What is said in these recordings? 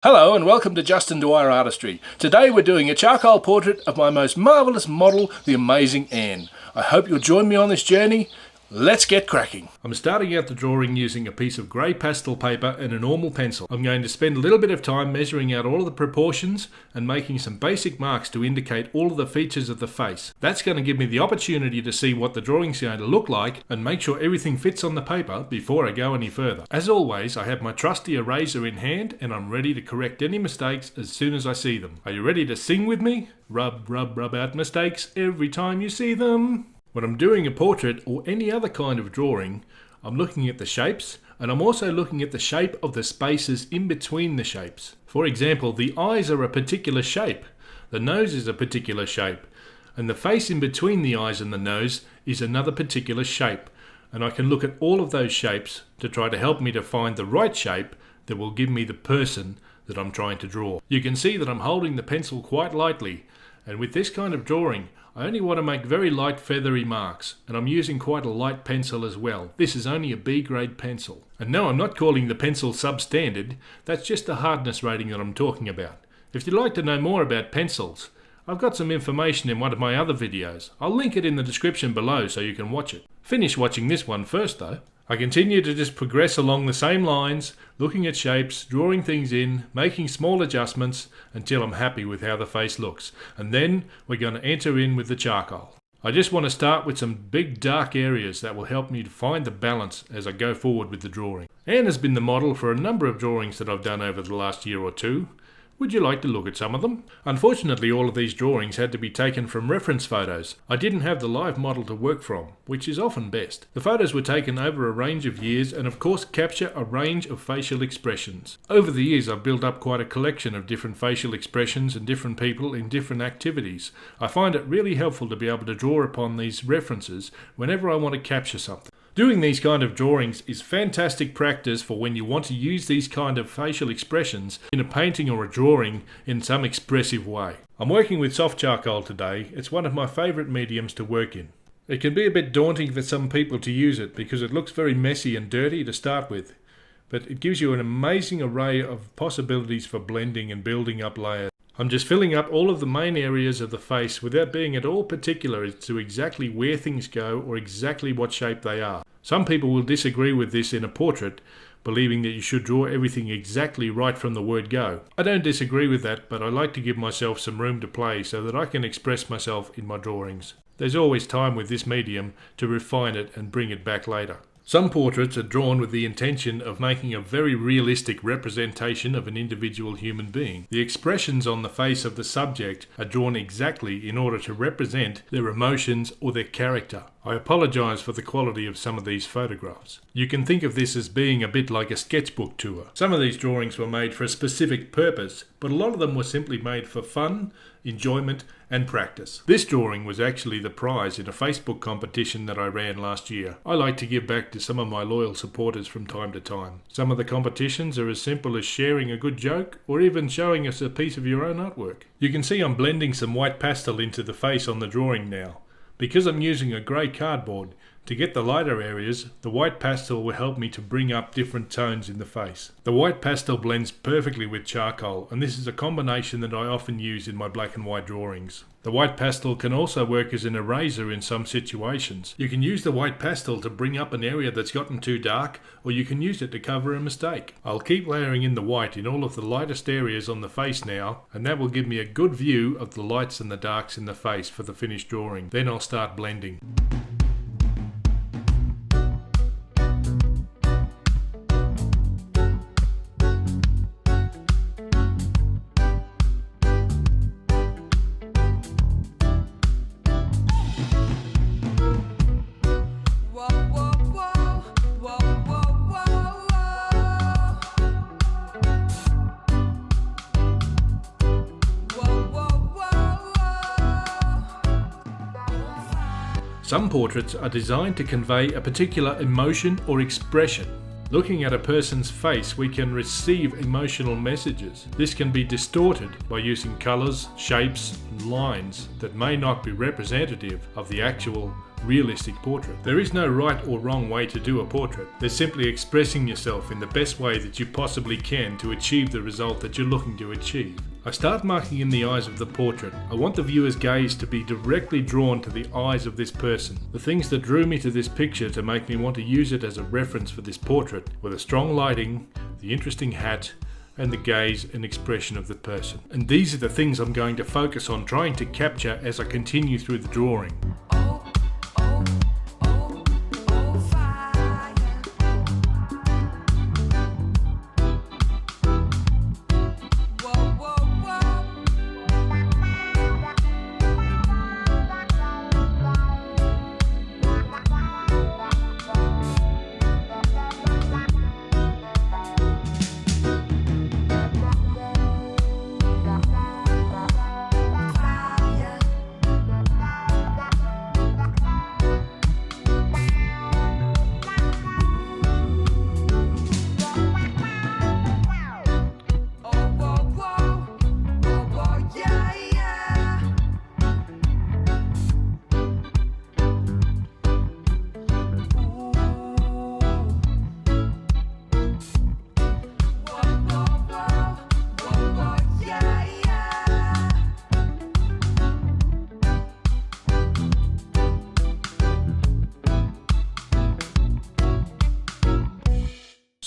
Hello and welcome to Justin Dwyer Artistry. Today we're doing a charcoal portrait of my most marvellous model, the amazing Anne. I hope you'll join me on this journey. Let's get cracking. I'm starting out the drawing using a piece of grey pastel paper and a normal pencil. I'm going to spend a little bit of time measuring out all of the proportions and making some basic marks to indicate all of the features of the face. That's going to give me the opportunity to see what the drawing's going to look like and make sure everything fits on the paper before I go any further. As always, I have my trusty eraser in hand and I'm ready to correct any mistakes as soon as I see them. Are you ready to sing with me? Rub, rub, rub out mistakes every time you see them. When I'm doing a portrait or any other kind of drawing, I'm looking at the shapes and I'm also looking at the shape of the spaces in between the shapes. For example, the eyes are a particular shape, the nose is a particular shape, and the face in between the eyes and the nose is another particular shape. And I can look at all of those shapes to try to help me to find the right shape that will give me the person that I'm trying to draw. You can see that I'm holding the pencil quite lightly, and with this kind of drawing, I only want to make very light feathery marks, and I'm using quite a light pencil as well. This is only a B grade pencil. And no, I'm not calling the pencil substandard, that's just the hardness rating that I'm talking about. If you'd like to know more about pencils, I've got some information in one of my other videos. I'll link it in the description below so you can watch it. Finish watching this one first though. I continue to just progress along the same lines, looking at shapes, drawing things in, making small adjustments until I'm happy with how the face looks. And then we're going to enter in with the charcoal. I just want to start with some big dark areas that will help me to find the balance as I go forward with the drawing. Anne has been the model for a number of drawings that I've done over the last year or two. Would you like to look at some of them? Unfortunately, all of these drawings had to be taken from reference photos. I didn't have the live model to work from, which is often best. The photos were taken over a range of years and of course capture a range of facial expressions. Over the years I've built up quite a collection of different facial expressions and different people in different activities. I find it really helpful to be able to draw upon these references whenever I want to capture something. Doing these kind of drawings is fantastic practice for when you want to use these kind of facial expressions in a painting or a drawing in some expressive way. I'm working with soft charcoal today. It's one of my favourite mediums to work in. It can be a bit daunting for some people to use it because it looks very messy and dirty to start with, but it gives you an amazing array of possibilities for blending and building up layers. I'm just filling up all of the main areas of the face without being at all particular as to exactly where things go or exactly what shape they are. Some people will disagree with this in a portrait, believing that you should draw everything exactly right from the word go. I don't disagree with that, but I like to give myself some room to play so that I can express myself in my drawings. There's always time with this medium to refine it and bring it back later. Some portraits are drawn with the intention of making a very realistic representation of an individual human being. The expressions on the face of the subject are drawn exactly in order to represent their emotions or their character. I apologise for the quality of some of these photographs. You can think of this as being a bit like a sketchbook tour. Some of these drawings were made for a specific purpose, but a lot of them were simply made for fun, enjoyment and practice. This drawing was actually the prize in a Facebook competition that I ran last year. I like to give back to some of my loyal supporters from time to time. Some of the competitions are as simple as sharing a good joke or even showing us a piece of your own artwork. You can see I'm blending some white pastel into the face on the drawing now. Because I'm using a grey cardboard, to get the lighter areas, the white pastel will help me to bring up different tones in the face. The white pastel blends perfectly with charcoal, and this is a combination that I often use in my black and white drawings. The white pastel can also work as an eraser in some situations. You can use the white pastel to bring up an area that's gotten too dark, or you can use it to cover a mistake. I'll keep layering in the white in all of the lightest areas on the face now, and that will give me a good view of the lights and the darks in the face for the finished drawing. Then I'll start blending. Some portraits are designed to convey a particular emotion or expression. Looking at a person's face, we can receive emotional messages. This can be distorted by using colours, shapes, and lines that may not be representative of the actual realistic portrait. There is no right or wrong way to do a portrait. There's simply expressing yourself in the best way that you possibly can to achieve the result that you're looking to achieve. I start marking in the eyes of the portrait. I want the viewer's gaze to be directly drawn to the eyes of this person. The things that drew me to this picture to make me want to use it as a reference for this portrait were the strong lighting, the interesting hat, and the gaze and expression of the person. And these are the things I'm going to focus on trying to capture as I continue through the drawing.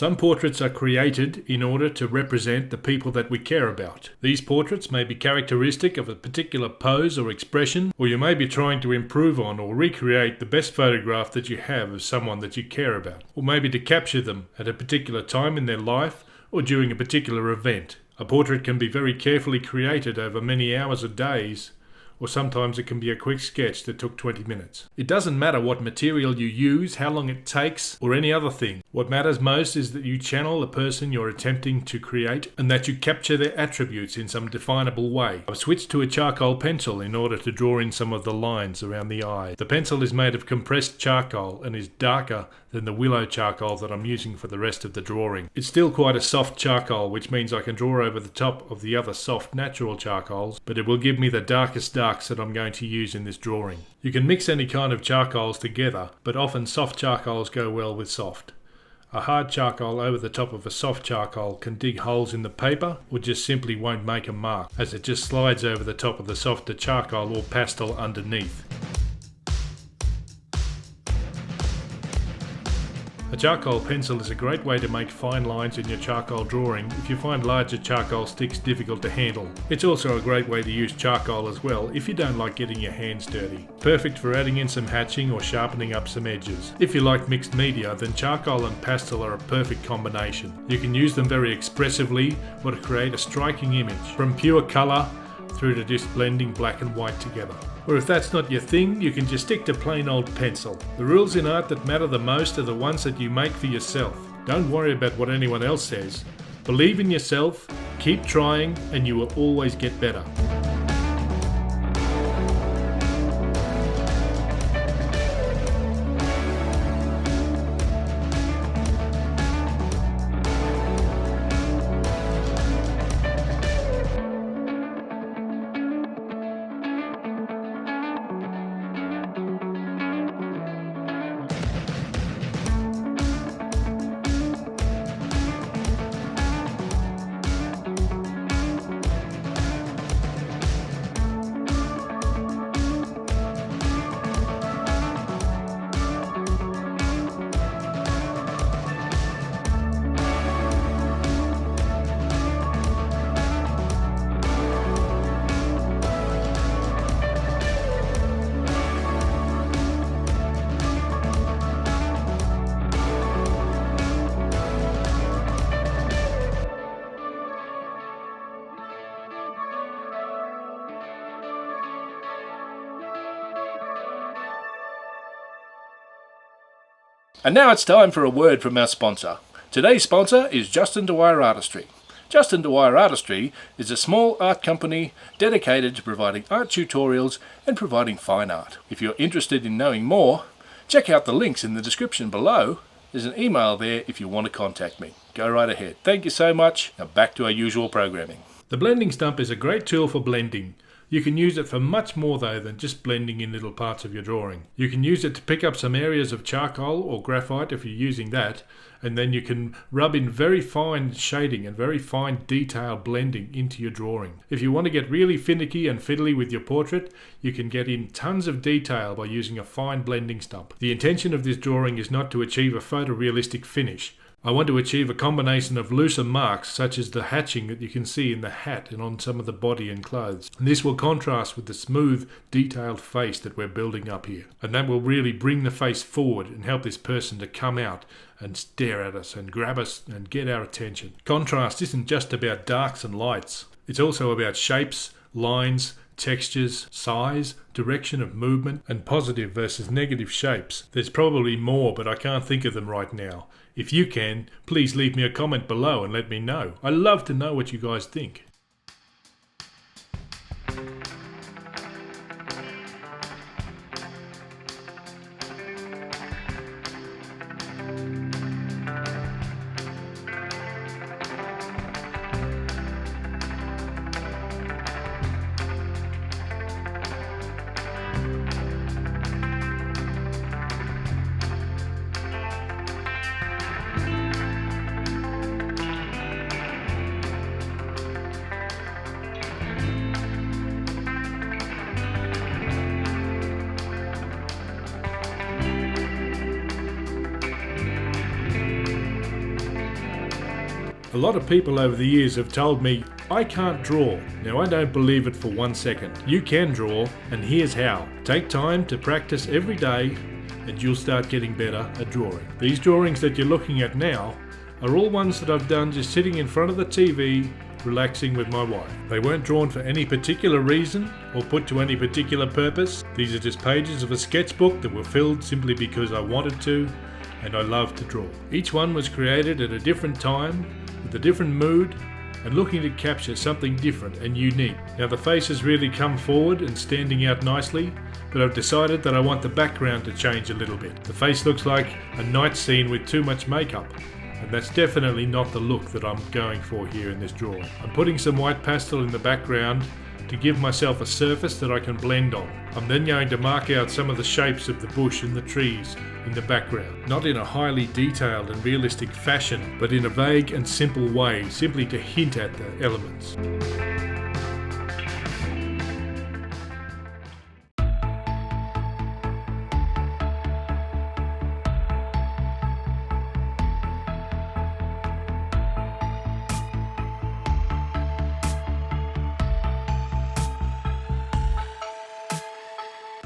Some portraits are created in order to represent the people that we care about. These portraits may be characteristic of a particular pose or expression, or you may be trying to improve on or recreate the best photograph that you have of someone that you care about, or maybe to capture them at a particular time in their life or during a particular event. A portrait can be very carefully created over many hours or days, or sometimes it can be a quick sketch that took 20 minutes. It doesn't matter what material you use, how long it takes, or any other thing. What matters most is that you channel the person you're attempting to create and that you capture their attributes in some definable way. I've switched to a charcoal pencil in order to draw in some of the lines around the eye. The pencil is made of compressed charcoal and is darker than the willow charcoal that I'm using for the rest of the drawing. It's still quite a soft charcoal, which means I can draw over the top of the other soft natural charcoals, but it will give me the darkest darks that I'm going to use in this drawing. You can mix any kind of charcoals together, but often soft charcoals go well with soft. A hard charcoal over the top of a soft charcoal can dig holes in the paper or just simply won't make a mark, as it just slides over the top of the softer charcoal or pastel underneath. A charcoal pencil is a great way to make fine lines in your charcoal drawing if you find larger charcoal sticks difficult to handle. It's also a great way to use charcoal as well if you don't like getting your hands dirty. Perfect for adding in some hatching or sharpening up some edges. If you like mixed media, then charcoal and pastel are a perfect combination. You can use them very expressively or to create a striking image, from pure colour through to just blending black and white together. Or if that's not your thing, you can just stick to plain old pencil. The rules in art that matter the most are the ones that you make for yourself. Don't worry about what anyone else says. Believe in yourself, keep trying, and you will always get better. And now it's time for a word from our sponsor. Today's sponsor is Justin Dwyer Artistry. Justin Dwyer Artistry is a small art company dedicated to providing art tutorials and providing fine art. If you're interested in knowing more, check out the links in the description below. There's an email there if you want to contact me. Go right ahead. Thank you so much. Now back to our usual programming. The blending stump is a great tool for blending. You can use it for much more though than just blending in little parts of your drawing. You can use it to pick up some areas of charcoal or graphite if you're using that, and then you can rub in very fine shading and very fine detail blending into your drawing. If you want to get really finicky and fiddly with your portrait, you can get in tons of detail by using a fine blending stump. The intention of this drawing is not to achieve a photorealistic finish. I want to achieve a combination of looser marks such as the hatching that you can see in the hat and on some of the body and clothes. And this will contrast with the smooth, detailed face that we're building up here. And that will really bring the face forward and help this person to come out and stare at us and grab us and get our attention. Contrast isn't just about darks and lights. It's also about shapes, lines, textures, size, direction of movement, and positive versus negative shapes. There's probably more, but I can't think of them right now. If you can, please leave me a comment below and let me know. I love to know what you guys think. A lot of people over the years have told me, I can't draw. Now I don't believe it for 1 second. You can draw, and here's how. Take time to practice every day and you'll start getting better at drawing. These drawings that you're looking at now are all ones that I've done just sitting in front of the TV, relaxing with my wife. They weren't drawn for any particular reason or put to any particular purpose. These are just pages of a sketchbook that were filled simply because I wanted to and I love to draw. Each one was created at a different time, with a different mood, and looking to capture something different and unique. Now the face has really come forward and standing out nicely, but I've decided that I want the background to change a little bit. The face looks like a night scene with too much makeup, and that's definitely not the look that I'm going for here in this drawing. I'm putting some white pastel in the background to give myself a surface that I can blend on. I'm then going to mark out some of the shapes of the bush and the trees in the background, not in a highly detailed and realistic fashion, but in a vague and simple way, simply to hint at the elements.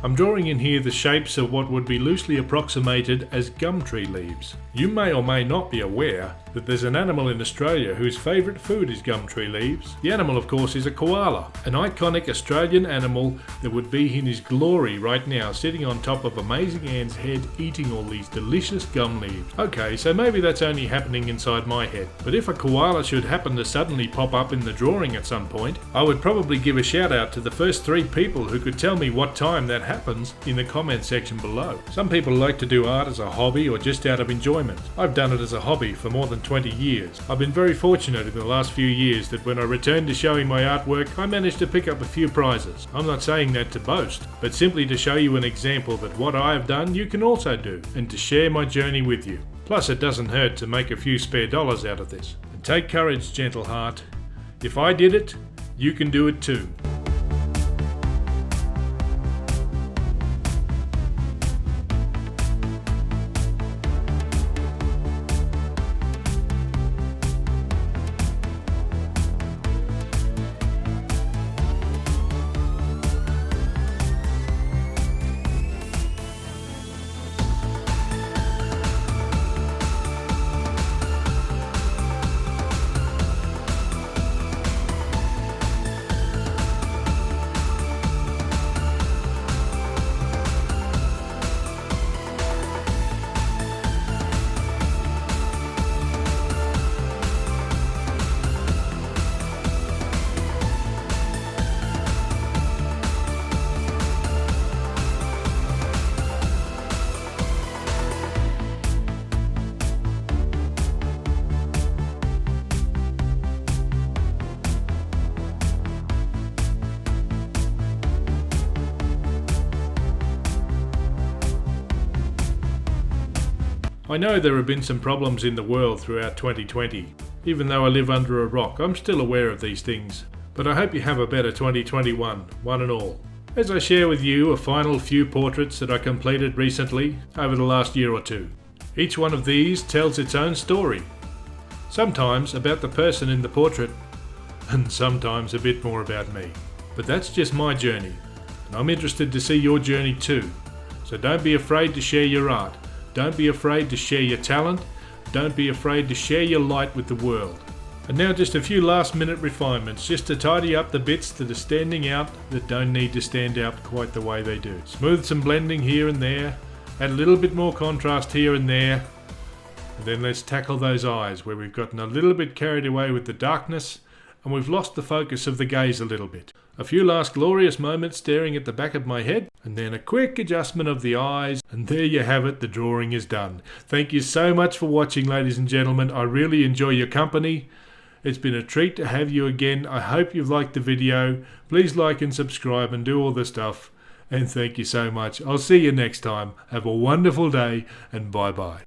I'm drawing in here the shapes of what would be loosely approximated as gum tree leaves. You may or may not be aware that there's an animal in Australia whose favourite food is gum tree leaves. The animal, of course, is a koala, an iconic Australian animal that would be in his glory right now, sitting on top of Amazing Anne's head eating all these delicious gum leaves. Okay, so maybe that's only happening inside my head, but if a koala should happen to suddenly pop up in the drawing at some point, I would probably give a shout out to the first 3 people who could tell me what time that happens in the comment section below. Some people like to do art as a hobby or just out of enjoyment. I've done it as a hobby for more than 20 years. I've been very fortunate in the last few years that when I returned to showing my artwork, I managed to pick up a few prizes. I'm not saying that to boast, but simply to show you an example that what I have done you can also do, and to share my journey with you. Plus it doesn't hurt to make a few spare dollars out of this. And take courage, gentle heart. If I did it, you can do it too. I know there have been some problems in the world throughout 2020. Even though I live under a rock, I'm still aware of these things. But I hope you have a better 2021, one and all. As I share with you a final few portraits that I completed recently over the last year or two. Each one of these tells its own story. Sometimes about the person in the portrait, and sometimes a bit more about me. But that's just my journey, and I'm interested to see your journey too. So don't be afraid to share your art. Don't be afraid to share your talent. Don't be afraid to share your light with the world. And now just a few last minute refinements, just to tidy up the bits that are standing out that don't need to stand out quite the way they do. Smooth some blending here and there, add a little bit more contrast here and there, and then let's tackle those eyes where we've gotten a little bit carried away with the darkness and we've lost the focus of the gaze a little bit. A few last glorious moments staring at the back of my head, and then a quick adjustment of the eyes, and there you have it, the drawing is done. Thank you so much for watching, ladies and gentlemen. I really enjoy your company. It's been a treat to have you again. I hope you've liked the video. Please like and subscribe and do all the stuff. And thank you so much. I'll see you next time. Have a wonderful day, and bye-bye.